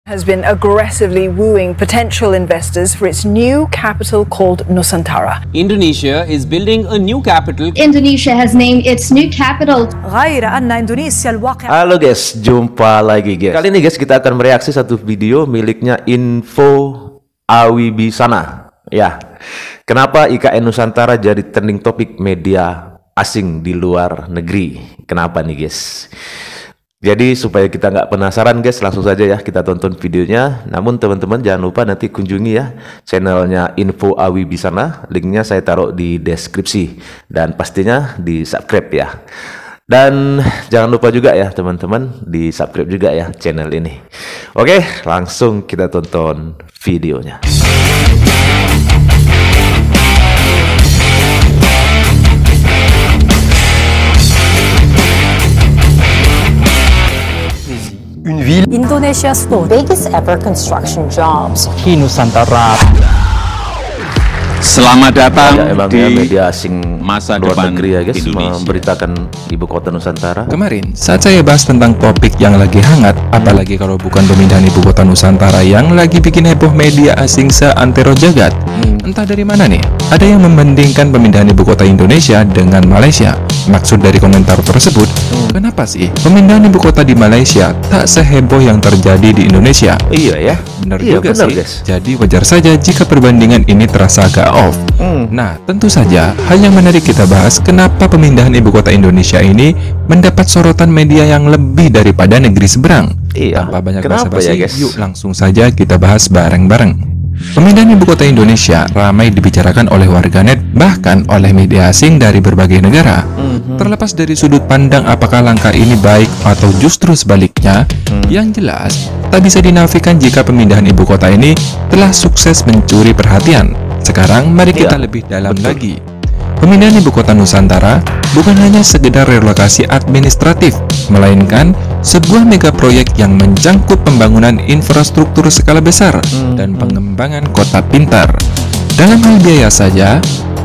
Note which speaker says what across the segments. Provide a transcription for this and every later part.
Speaker 1: has been aggressively wooing potential investors for its new capital called Nusantara.
Speaker 2: Indonesia is building a new capital.
Speaker 3: Indonesia has named its new capital.
Speaker 4: Halo guys, jumpa lagi guys. Kali ini guys kita akan mereaksi satu video miliknya Info Awibisana. Ya, kenapa IKN Nusantara jadi trending topik media asing di luar negeri? Kenapa nih guys? Jadi supaya kita nggak penasaran guys, langsung saja ya kita tonton videonya. Namun teman-teman jangan lupa nanti kunjungi ya channelnya Info Awibisana. Linknya saya taruh di deskripsi dan pastinya di subscribe ya. Dan jangan lupa juga ya teman-teman di subscribe juga ya channel ini. Oke, langsung kita tonton videonya.
Speaker 5: Indonesia's biggest ever construction jobs.
Speaker 6: Nusantara.
Speaker 2: Selamat datang
Speaker 4: ya,
Speaker 2: di
Speaker 4: media asing
Speaker 2: masa
Speaker 4: luar
Speaker 2: depan
Speaker 4: negeri ya guys,
Speaker 2: Indonesia.
Speaker 4: memberitakan ibu kota Nusantara.
Speaker 6: Kemarin saat saya bahas tentang topik yang lagi hangat, apalagi kalau bukan pemindahan ibu kota Nusantara yang lagi bikin heboh media asing seantero jagat. Entah dari mana nih, ada yang membandingkan pemindahan ibu kota Indonesia dengan Malaysia. Maksud dari komentar tersebut, kenapa sih pemindahan ibu kota di Malaysia tak seheboh yang terjadi di Indonesia?
Speaker 4: Iya ya,
Speaker 6: Benar
Speaker 4: iya,
Speaker 6: juga
Speaker 4: benar,
Speaker 6: sih.
Speaker 4: guys.
Speaker 6: Jadi wajar saja jika perbandingan ini terasa agak off. Nah, tentu saja hal yang menarik kita bahas kenapa pemindahan ibu kota Indonesia ini mendapat sorotan media yang lebih daripada negeri seberang.
Speaker 4: Iya.
Speaker 6: Tanpa banyak
Speaker 4: Kenapa
Speaker 6: basa-basi,
Speaker 4: ya, guys?
Speaker 6: yuk langsung saja kita bahas bareng-bareng. Pemindahan ibu kota Indonesia ramai dibicarakan oleh warganet, bahkan oleh media asing dari berbagai negara. Terlepas dari sudut pandang apakah langkah ini baik atau justru sebaliknya, yang jelas tak bisa dinafikan jika pemindahan ibu kota ini telah sukses mencuri perhatian. Sekarang mari kita lebih dalam lagi. Pemindahan ibu kota Nusantara bukan hanya sekedar relokasi administratif, melainkan sebuah mega proyek yang mencangkup pembangunan infrastruktur skala besar dan pengembangan kota pintar. Dalam hal biaya saja,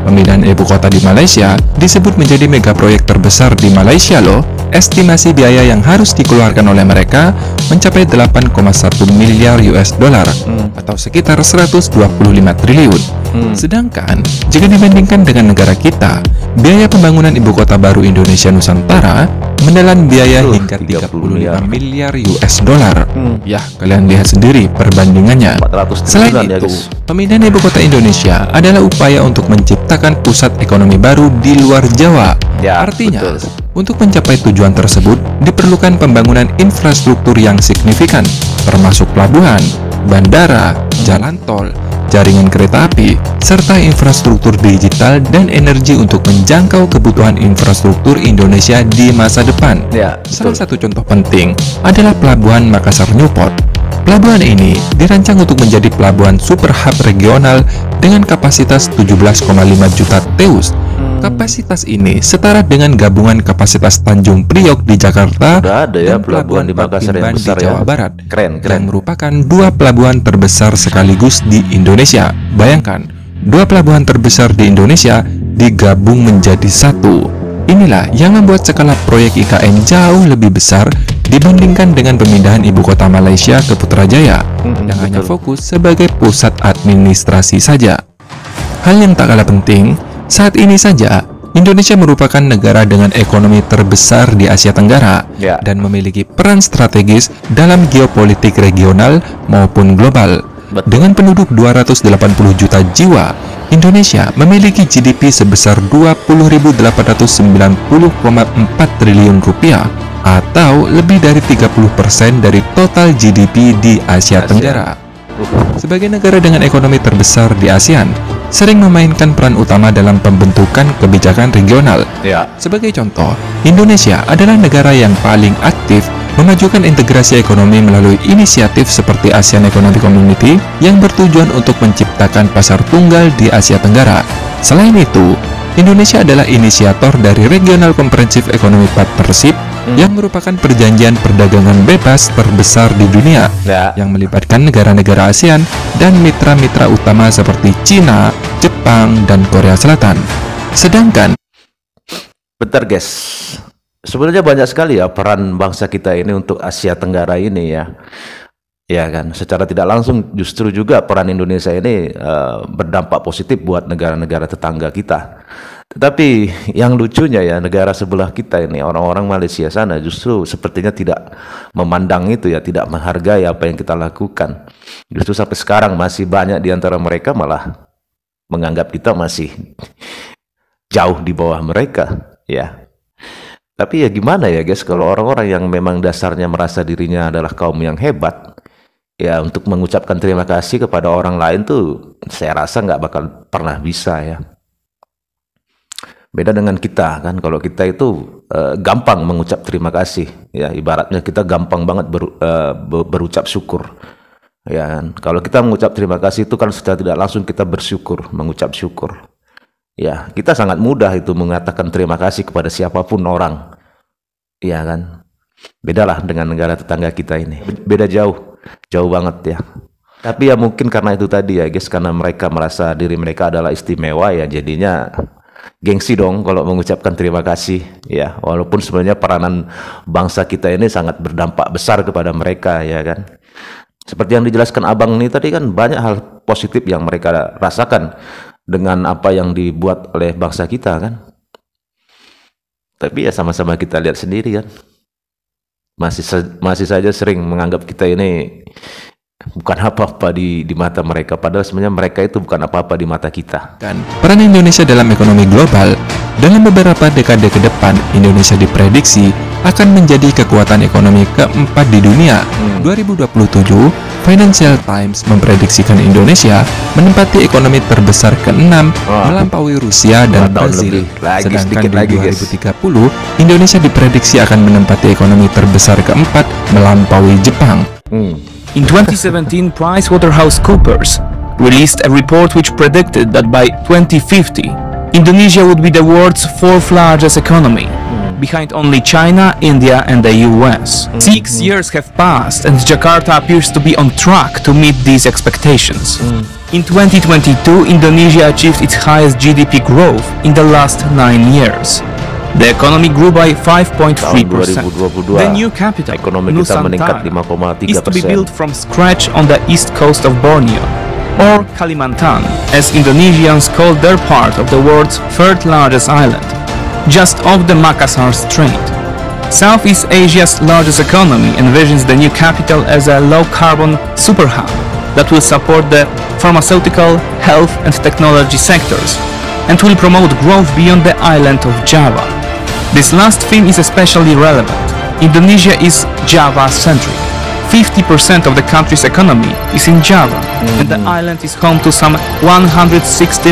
Speaker 6: pemindahan ibu kota di Malaysia disebut menjadi mega proyek terbesar di Malaysia loh. Estimasi biaya yang harus dikeluarkan oleh mereka mencapai 8,1 miliar US dollar atau sekitar 125 triliun. Sedangkan jika dibandingkan dengan negara kita, biaya pembangunan ibu kota baru Indonesia Nusantara menelan biaya hingga 35 miliar US dollar. Ya, kalian lihat sendiri perbandingannya.
Speaker 4: 400
Speaker 6: Selain
Speaker 4: triliunan ya,
Speaker 6: itu,
Speaker 4: guys.
Speaker 6: pemindahan ibu kota Indonesia adalah upaya untuk menciptakan pusat ekonomi baru di luar Jawa.
Speaker 4: Ya,
Speaker 6: Artinya,
Speaker 4: betul.
Speaker 6: untuk mencapai tujuan tersebut diperlukan pembangunan infrastruktur yang signifikan, termasuk pelabuhan, bandara, jalan tol, jaringan kereta api, serta infrastruktur digital dan energi untuk menjangkau kebutuhan infrastruktur Indonesia di masa depan.
Speaker 4: Ya,
Speaker 6: Salah
Speaker 4: betul.
Speaker 6: satu contoh penting adalah Pelabuhan Makassar Newport. Pelabuhan ini dirancang untuk menjadi pelabuhan super hub regional dengan kapasitas 17,5 juta TEUs. Kapasitas ini setara dengan gabungan kapasitas Tanjung Priok di Jakarta
Speaker 4: Udah ada ya
Speaker 6: dan
Speaker 4: pelabuhan di Makassar yang
Speaker 6: Patimban
Speaker 4: besar
Speaker 6: di Jawa
Speaker 4: ya.
Speaker 6: Barat,
Speaker 4: Keren.
Speaker 6: yang merupakan dua pelabuhan terbesar sekaligus di Indonesia. Bayangkan, dua pelabuhan terbesar di Indonesia digabung menjadi satu. Inilah yang membuat skala proyek IKN jauh lebih besar dibandingkan dengan pemindahan ibu kota Malaysia ke Putrajaya yang hanya fokus sebagai pusat administrasi saja. Hal yang tak kalah penting, saat ini saja Indonesia merupakan negara dengan ekonomi terbesar di Asia Tenggara dan memiliki peran strategis dalam geopolitik regional maupun global. Dengan penduduk 280 juta jiwa, Indonesia memiliki GDP sebesar 20.890,4 triliun rupiah atau lebih dari 30% dari total GDP di Asia Tenggara. Sebagai negara dengan ekonomi terbesar di ASEAN, sering memainkan peran utama dalam pembentukan kebijakan regional. Sebagai contoh, Indonesia adalah negara yang paling aktif memajukan integrasi ekonomi melalui inisiatif seperti ASEAN Economic Community yang bertujuan untuk menciptakan pasar tunggal di Asia Tenggara. Selain itu, Indonesia adalah inisiator dari Regional Comprehensive Economic Partnership yang merupakan perjanjian perdagangan bebas terbesar di dunia yang melibatkan negara-negara ASEAN dan mitra-mitra utama seperti Cina, Jepang, dan Korea Selatan. Sedangkan
Speaker 4: Bentar guys, sebenarnya banyak sekali ya peran bangsa kita ini untuk Asia Tenggara ini ya. Ya kan, secara tidak langsung justru juga peran Indonesia ini berdampak positif buat negara-negara tetangga kita. Tetapi yang lucunya ya, negara sebelah kita ini, orang-orang Malaysia sana justru sepertinya tidak memandang itu ya, tidak menghargai apa yang kita lakukan. Justru sampai sekarang masih banyak di antara mereka malah menganggap kita masih jauh di bawah mereka ya. Tapi ya gimana ya guys, kalau orang-orang yang memang dasarnya merasa dirinya adalah kaum yang hebat, ya untuk mengucapkan terima kasih kepada orang lain tuh saya rasa nggak bakal pernah bisa ya. Beda dengan kita kan, kalau kita itu gampang mengucap terima kasih ya, ibaratnya kita gampang banget berucap syukur ya kan. Kalau kita mengucap terima kasih itu kan secara tidak langsung kita bersyukur, mengucap syukur ya. Kita sangat mudah itu mengatakan terima kasih kepada siapapun orang ya kan. Bedalah dengan negara tetangga kita ini, beda jauh banget ya. Tapi ya mungkin karena itu tadi ya guys, karena mereka merasa diri mereka adalah istimewa ya, jadinya gengsi dong kalau mengucapkan terima kasih ya. Walaupun sebenarnya peranan bangsa kita ini sangat berdampak besar kepada mereka ya kan. Seperti yang dijelaskan abang ini tadi kan, banyak hal positif yang mereka rasakan dengan apa yang dibuat oleh bangsa kita kan. Tapi ya sama-sama kita lihat sendiri kan, masih saja sering menganggap kita ini bukan apa-apa di mata mereka, padahal sebenarnya mereka itu bukan apa-apa di mata kita.
Speaker 6: Dan peran Indonesia dalam ekonomi global, dalam beberapa dekade ke depan, Indonesia diprediksi akan menjadi kekuatan ekonomi keempat di dunia. 2027, Financial Times memprediksikan Indonesia menempati ekonomi terbesar ke-6, melampaui Rusia dan Brazil. Sedangkan di 2030, Indonesia diprediksi akan menempati ekonomi terbesar keempat, melampaui Jepang.
Speaker 7: In 2017, PricewaterhouseCoopers released a report which predicted that by 2050, Indonesia would be the world's fourth largest economy, behind only China, India, and the US. 6 years have passed, and Jakarta appears to be on track to meet these expectations. In 2022, Indonesia achieved its highest GDP growth in the last 9 years. The economy grew by 5.3%. The new capital, Nusantara, is to be built from scratch on the east coast of Borneo, or Kalimantan, as Indonesians call their part of the world's third largest island, just off the Makassar Strait. Southeast Asia's largest economy envisions the new capital as a low-carbon superhub that will support the pharmaceutical, health and technology sectors, and will promote growth beyond the island of Java. This last theme is especially relevant. Indonesia is Java-centric. 50% of the country's economy is in Java, and the island is home to some 160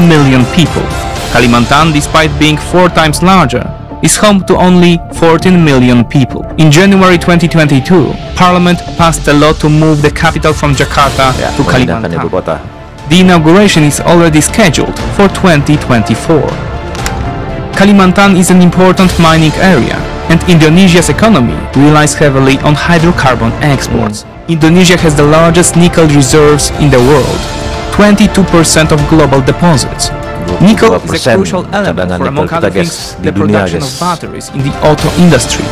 Speaker 7: million people. Kalimantan, despite being 4 times larger, is home to only 14 million people. In January 2022, Parliament passed a law to move the capital from Jakarta to Kalimantan. The inauguration is already scheduled for 2024. Kalimantan is an important mining area, and Indonesia's economy relies heavily on hydrocarbon exports. Indonesia has the largest nickel reserves in the world, 22% of global deposits. Nickel is a crucial element for, among other things, the production of batteries in the auto industry,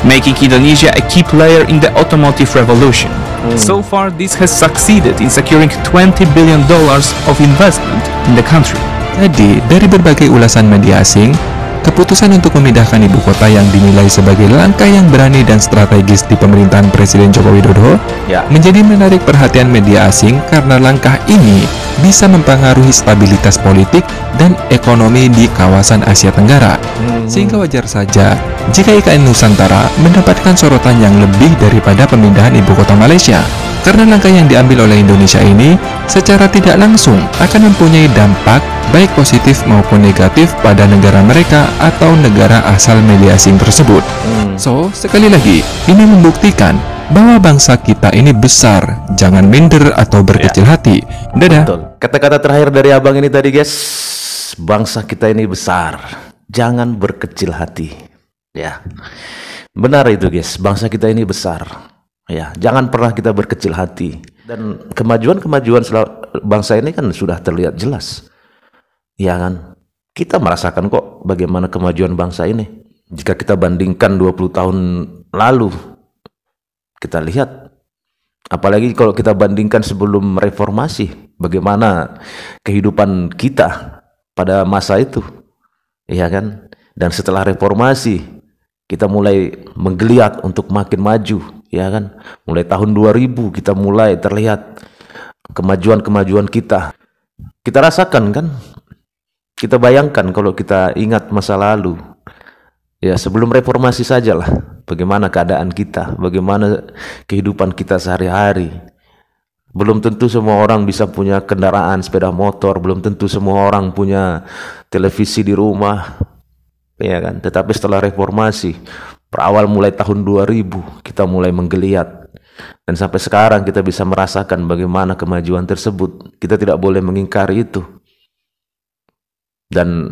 Speaker 7: making Indonesia a key player in the automotive revolution. So far, this has succeeded in securing $20 billion of investment in the country.
Speaker 6: Jadi, dari berbagai ulasan media asing, keputusan untuk memindahkan ibu kota yang dinilai sebagai langkah yang berani dan strategis di pemerintahan Presiden Joko Widodo menjadi menarik perhatian media asing karena langkah ini bisa mempengaruhi stabilitas politik dan ekonomi di kawasan Asia Tenggara. Sehingga wajar saja jika IKN Nusantara mendapatkan sorotan yang lebih daripada pemindahan ibu kota Malaysia. Karena langkah yang diambil oleh Indonesia ini secara tidak langsung akan mempunyai dampak baik positif maupun negatif pada negara mereka atau negara asal media asing tersebut. So, sekali lagi, ini membuktikan bahwa bangsa kita ini besar, jangan minder atau berkecil hati. Dadah.
Speaker 4: Betul. Kata-kata terakhir dari abang ini tadi guys, bangsa kita ini besar, jangan berkecil hati. Ya, benar itu guys, bangsa kita ini besar. Ya, jangan pernah kita berkecil hati. Dan kemajuan bangsa ini kan sudah terlihat jelas. Ya kan? Kita merasakan kok bagaimana kemajuan bangsa ini. Jika kita bandingkan 20 tahun lalu, kita lihat Apalagi kalau kita bandingkan sebelum reformasi, bagaimana kehidupan kita pada masa itu, ya kan? Dan setelah reformasi, kita mulai menggeliat untuk makin maju, ya kan? Mulai tahun 2000 kita mulai terlihat kemajuan-kemajuan kita. Kita rasakan kan? Kita bayangkan kalau kita ingat masa lalu. Ya, sebelum reformasi sajalah bagaimana keadaan kita, bagaimana kehidupan kita sehari-hari. Belum tentu semua orang bisa punya kendaraan sepeda motor, belum tentu semua orang punya televisi di rumah, ya kan? Tetapi setelah reformasi, berawal mulai tahun 2000, kita mulai menggeliat. Dan sampai sekarang kita bisa merasakan bagaimana kemajuan tersebut. Kita tidak boleh mengingkari itu. Dan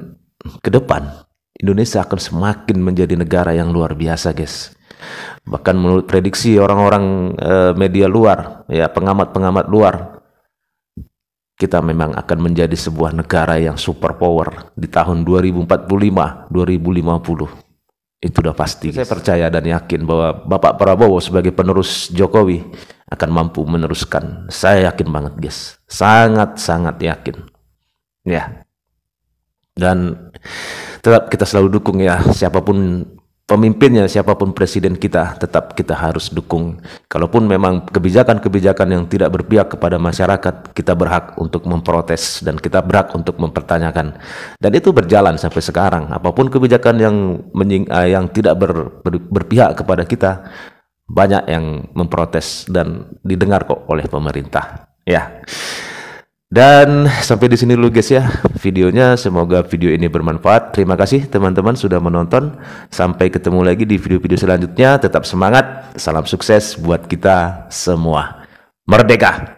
Speaker 4: ke depan Indonesia akan semakin menjadi negara yang luar biasa, guys. Bahkan menurut prediksi orang-orang media luar, ya pengamat-pengamat luar, kita memang akan menjadi sebuah negara yang superpower di tahun 2045, 2050. Itu udah pasti. Saya percaya dan yakin bahwa Bapak Prabowo sebagai penerus Jokowi akan mampu meneruskan. Saya yakin banget, guys. Sangat-sangat yakin. Ya. Dan tetap kita selalu dukung ya, siapapun pemimpinnya, siapapun presiden kita, tetap kita harus dukung. Kalaupun memang kebijakan-kebijakan yang tidak berpihak kepada masyarakat, kita berhak untuk memprotes dan kita berhak untuk mempertanyakan. Dan itu berjalan sampai sekarang. Apapun kebijakan yang tidak berpihak kepada kita, banyak yang memprotes dan didengar kok oleh pemerintah. Ya. Dan sampai di sini dulu guys ya videonya, semoga video ini bermanfaat. Terima kasih teman-teman sudah menonton. Sampai ketemu lagi di video-video selanjutnya. Tetap semangat, salam sukses buat kita semua. Merdeka!